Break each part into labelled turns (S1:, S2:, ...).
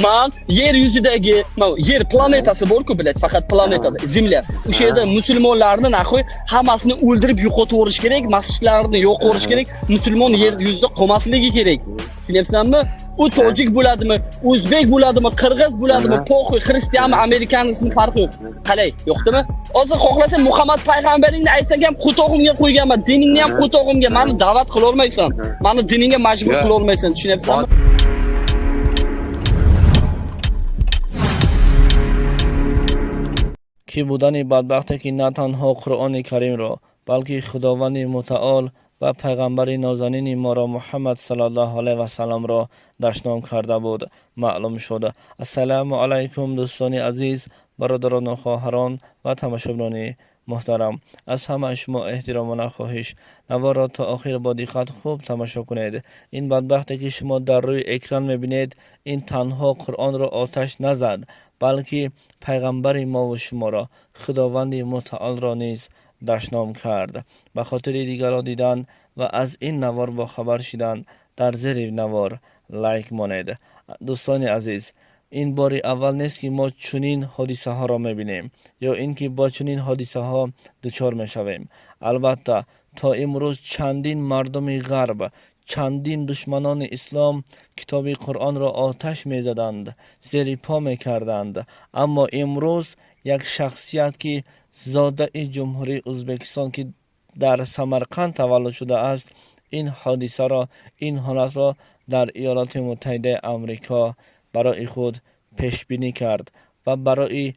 S1: Man yer yuzidagi yer planetasi bor-ku, bilet, faqat planetada Zemlya. O'sha yerda musulmonlarni naxoy hammasini o'ldirib yo'qotib kerak, masjidlarni yo'q qilish kerak, musulmon yer yuzida qolmasligi kerak. Tushunayapsanmi? U tojik bo'ladimi, o'zbek bo'ladimi, qirg'iz bo'ladimi, po'xi, xristianmi, amerikanmi farqi yo'q. Qalay, yo'qdimi? Hozir xohlasam Muhammad payg'ambaringni aytsang ham qo'tog'imga qo'yganman, diningni ham qo'tog'imga, meni da'vat qila olmaysan. Meni diningga majbur qila olmaysan, tushunyapsanmi?
S2: کی بودن بدبختی که نه تنها قرآن کریم را بلکه خداوند متعال و پیغمبر نازنین ما را محمد صلی الله علیه و سلم را دشنام کرده بود معلوم شد. السلام علیکم دوستان عزیز، برادران و خواهران و تماشاگران محترم، از همه شما احترام و خواهش نوار را تا آخر با دقت خوب تماشا کنید. این بدبختی که شما در روی اکران میبینید، این تنها قرآن را آتش نزد، بلکه پیغمبر ما و شما را خداوند متعال را نیز دشنام کرد. به خاطر دیگر را دیدن و از این نوار با خبر شدن، در زیر نوار لایک مانید. دوستان عزیز، این بار اول نیست که ما چنین حادثه ها را میبینیم یا اینکه با چنین حادثه ها دچار میشویم. البته تا امروز چندین مردم غرب، چندین دشمنان اسلام کتاب قرآن را آتش میزدند، زیر پا میکردند، اما امروز یک شخصیت که زاده جمهوری ازبکستان که در سمرقند تولد شده است، این حادثه را، این حالت را در ایالات متحده آمریکا برای خود پیش بینی کرد و برای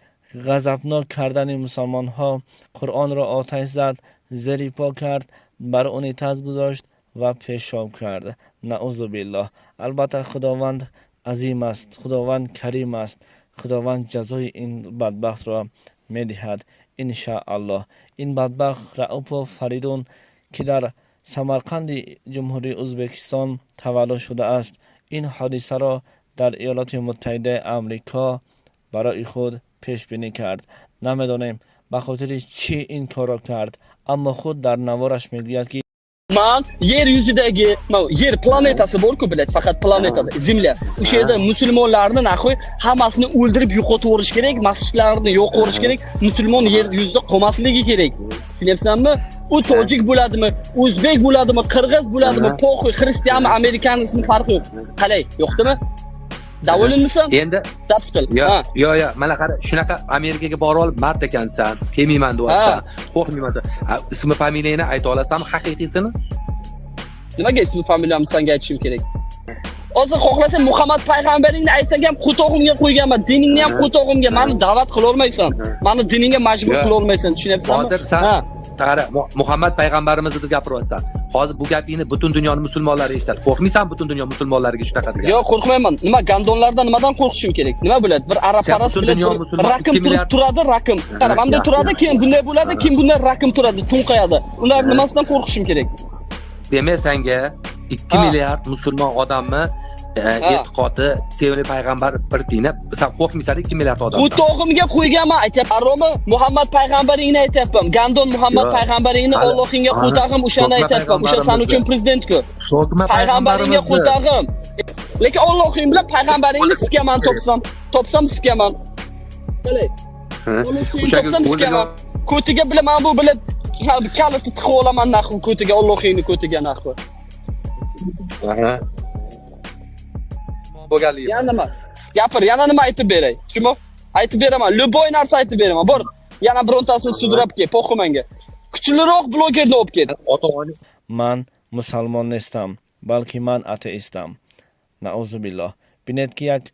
S2: غضبناک کردن مسلمان ها قرآن را آتش زد، زیر پا کرد، بر آن تاج گذاشت و پیشاب کرد. نعوذ بالله. البته خداوند عظیم است، خداوند کریم است، خداوند جزای این بدبخت را میدهد ان شاء الله. این بدبخت رؤوف فریدون که در سمرقند جمهوری ازبکستان تولد شده است، این حادثه را در ایالات متحده آمریکا برای خود پیش بینی کرد. نمیدانیم به خاطر چی این کار را کرد، اما خود در نوارش میگوید که
S1: man yer yuzidagi yer planetasi bor-ku, bilet, faqat planetada Zemlya. O'sha yerda musulmonlarni naxoy hammasini o'ldirib yo'qotib kerak, masjidlarni yo'q qilish kerak, musulmon yer yuzida qolmasligi kerak. Tushunayapsanmi? U tojik bo'ladimi, o'zbek bo'ladimi, qirg'iz bo'ladimi, po'xi, xristianmi, amerikanmi farqi yo'q. Qalay, yo'qdimi? Davolinmisan?
S3: Endi
S1: zaps qil.
S3: Yo, mana qara, shunaqa Amerikaga borib olib mard ekansan, kelmayman deyapsan, qo'rqmayman. Ismi familiyangni ayta olasanmi, haqiqiysini?
S1: Nimaga ismi familiyamni senga aytishim kerak? Hozir xohlasam Muhammad payg'ambaringni aytsang ham qo'tog'imga qo'yganman, diningni ham qo'tog'imga, meni da'vat qila olmaysan. Meni diningga majbur qila olmaysan, tushunyapsanmi?
S3: Hozir sen qara, Muhammad payg'ambarimizni deb gapiryapsan. Hozir bu gapingni butun dunyoning musulmonlari eshitadi. Qo'rqmaysan butun dunyo musulmonlariga shunaqa degan?
S1: Yo'q, qo'rqmayman. Nima gandonlardan nimadan qo'rqishim kerak? Nima bo'ladi? Bir arab-paras bilan raqam turadi, raqam. Qara, menda turadi, keyin bunday bo'ladi, keyin bunday raqam turadi, tunqayadi. Ular nimasidan qo'rqishim kerak?
S3: Demak, senga 2 milliard musulmon odamni e'tiqodi sevimli payg'ambar bir dini, sen qo'rqmaysan 2 milliard odam.
S1: Qo'tog'imga qo'yganman, aytyapman. Aromi Muhammad payg'ambaringni aytyapman. Gandon Muhammad payg'ambaringni Allohingga qo'tog'im o'shani aytyapman. O'sha sen uchun prezidentku. Payg'ambaringga qo'tog'im. Lekin Allohing bilan payg'ambaringni sikaman, topsam sikaman. Qalay. Topsam sikaman. Ko'tiga bilaman bu bilan kaliti tiqib olaman naqv ko'tiga, Allohingni ko'tiga naqv. Yana nima? Gapir, yana nima aytib beray? Tushunmi? Aytib beraman, любой narsa aytib beraman. Bor, yana birontasini sudrab kel, po'xi menga. Kuchliroq blogerni olib kel.
S2: من مسلمان نیستم، بلکه من آتئیستم. نعوذ بالله. بینید که یک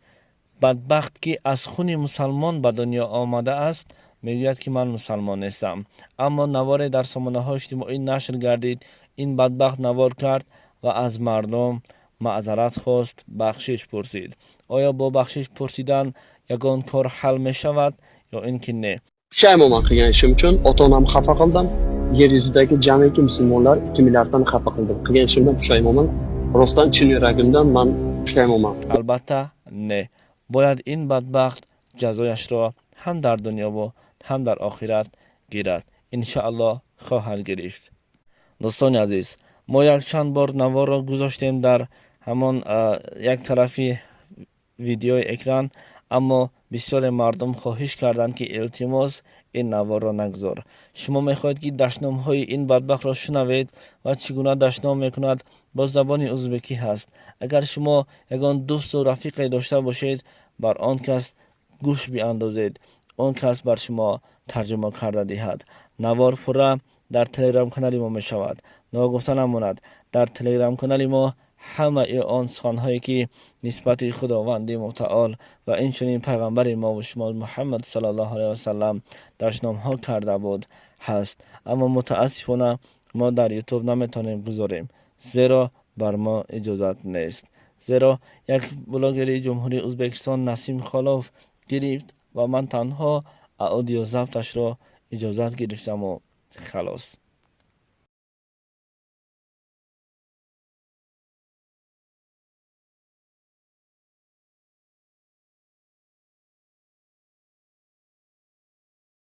S2: بدبخت که از خون مسلمان به دنیا آمده است میگوید که من مسلمان نیستم، اما نوار در سامانه های اجتماعی نشر گردید. این بدبخت نوار کرد و از مردم معذرت خواست، بخشش پرسید. آیا با بخشش پرسیدن یگان کار حل می شود یا اینکه نه؟
S1: Pushaymonman qilgan ishim uchun ota-onamni xafa qildim. Yer yuzidagi jamiki musulmonlar 2 milliarddan xafa qildim. Qilgan ishimdan pushaymonman. Rostdan chin yuragimdan men pushaymonman.
S2: البته نه. باید این بدبخت جزایش را هم در دنیا و هم در آخرت گیرد. ان شاء الله خواهد گرفت. دوستان عزیز، ما یک چند بار نوار را گذاشتیم در همان یک طرفی ویدیوی اکران، اما بسیار مردم خواهش کردند که التماس این نوار را نگذار. شما میخواهید که دشنام های این بدبخت را شنوید و چگونه دشنام میکند با زبان ازبکی هست. اگر شما یگان دوست و رفیقی داشته باشید، بر آن کس گوش بیاندازید، آن کس بر شما ترجمه کرده دهد. نوار پورا در تلگرام کانال ما می شود. ناگفته نماند در تلگرام کانال ما همه آن سخن‌هایی که نسبت خداوند متعال و این چنین پیغمبر ما و شما محمد صلی الله علیه و سلم دشنام ها کرده بود هست، اما متاسفانه ما در یوتیوب نمیتونیم بگذاریم، زیرا بر ما اجازت نیست. زیرا یک بلاگر جمهوری ازبکستان نسیم خالوف گرفت و من تنها اودیو ضبطش را اجازت گرفتم و خلاص.